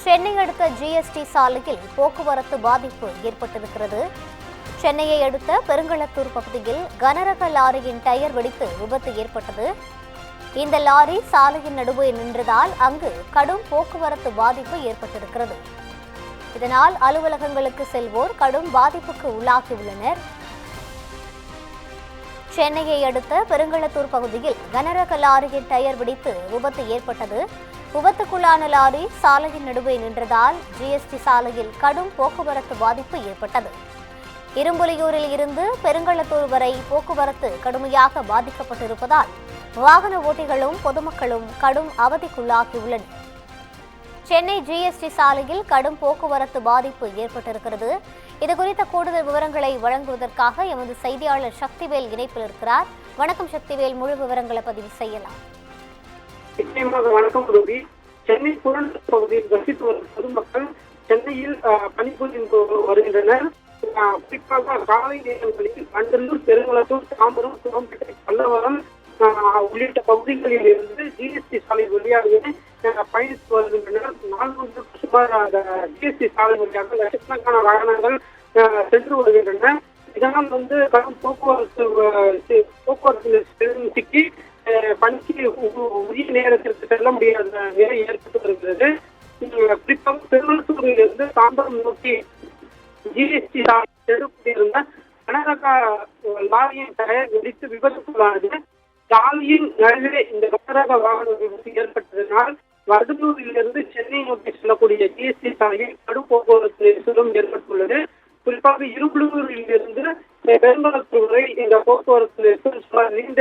சென்னை அடுத்த ஜிஎஸ்டி சாலையில் போக்குவரத்து பாதிப்பு ஏற்பட்டிருக்கிறது. சென்னையை அடுத்த பெருங்களத்தூர் பகுதியில் கனரக லாரியின் டயர் வெடித்து விபத்து ஏற்பட்டது. இந்த லாரி சாலையின் நடுவே நின்றதால் அங்கு கடும் போக்குவரத்து பாதிப்பு ஏற்பட்டிருக்கிறது. இதனால் அலுவலகங்களுக்கு செல்வோர் கடும் பாதிப்புக்கு உள்ளாகியுள்ளனர். சென்னையை அடுத்த பெருங்களத்தூர் பகுதியில் கனரக லாரியின் டயர் வெடித்து விபத்து ஏற்பட்டது. விபத்துக்குள்ளான லாரி சாலையின் நடுவே நின்றதால் ஜிஎஸ்டி சாலையில் கடும் போக்குவரத்து பாதிப்பு ஏற்பட்டது. இரும்புலியூரில் இருந்து பெருங்களத்தூர் வரை போக்குவரத்து கடுமையாக பாதிக்கப்பட்டிருப்பதால் வாகன ஓட்டிகளும் பொதுமக்களும் கடும் அவதிக்குள்ளாகியுள்ளனர். சென்னை ஜிஎஸ்டி சாலையில் கடும் போக்குவரத்து பாதிப்பு ஏற்பட்டிருக்கிறது. இதுகுறித்த கூடுதல் விவரங்களை வழங்குவதற்காக எமது செய்தியாளர் சக்திவேல் இணைப்பில் இருக்கிறார். வணக்கம் சக்திவேல், முழு விவரங்களை பதிவு செய்யலாம். நிச்சயமாக வணக்கம் ரூபி. சென்னை புறநகர் பகுதியில் வசித்து வரும் பொதுமக்கள் சென்னையில் பணிபுரிந்து வருகின்றனர். குறிப்பாக காலை நேரங்களில் அண்டலூர், பெருங்களத்தூர், தாம்பரம், குளம்பேட்டை, பல்லவரம் உள்ளிட்ட பகுதிகளில் இருந்து ஜிஎஸ்டி சாலை வழியாகவே பயணித்து வருகின்றனர். நான்கு சுமார் ஜிஎஸ்டி சாலை வழியாக லட்சக்கணக்கான வாகனங்கள் சென்று வருகின்றன. இதனால் கடும் போக்குவரத்து சிக்கி பணிக்கு உரிய நேரத்திற்கு செல்ல முடியாத நிலை ஏற்பட்டு வருகிறது. குறிப்பாக பெருங்களத்தூரில் இருந்து தாம்பரம் நோக்கி ஜிஎஸ்டி சாலை செல்லக்கூடியிருந்த கனரக லாரியின் டயர் வெடித்து விபத்துக்குள்ளானது. சாலையின் நடுவே இந்த கனரக வாகன விபத்து ஏற்பட்டதனால் வடலூரில் இருந்து சென்னை நோக்கி செல்லக்கூடிய ஜிஎஸ்டி சாலையில் கடும் போக்குவரத்து நெரிசலும் ஏற்பட்டுள்ளது. குறிப்பாக இரும்புலியூரில் இருந்து பெருங்களத்தூர் வரை இந்த போக்குவரத்து நெரிசல் நீண்ட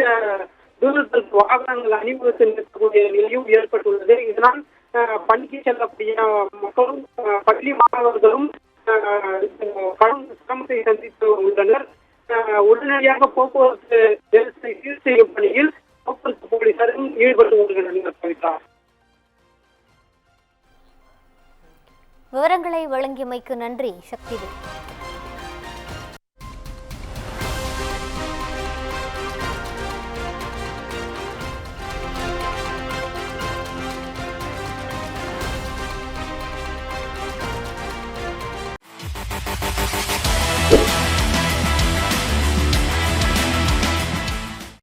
தூரத்திற்கு வாகனங்கள் அணிவகுத்து நிற்கக்கூடிய நிலையும் ஏற்பட்டுள்ளது. இதனால் பணிக்கு செல்லக்கூடிய மக்களும் பள்ளி மாணவர்களும் கடும் சிரமத்தை சந்தித்து உள்ளனர். உடனடியாக போக்குவரத்து நெரிசலை சீர் செய்யும் பணியில் போக்குவரத்து போலீசாரும் ஈடுபட்டு வருகின்றனர். கவிதா, விவரங்களை வழங்கியமைக்கு நன்றி சக்திவேல்.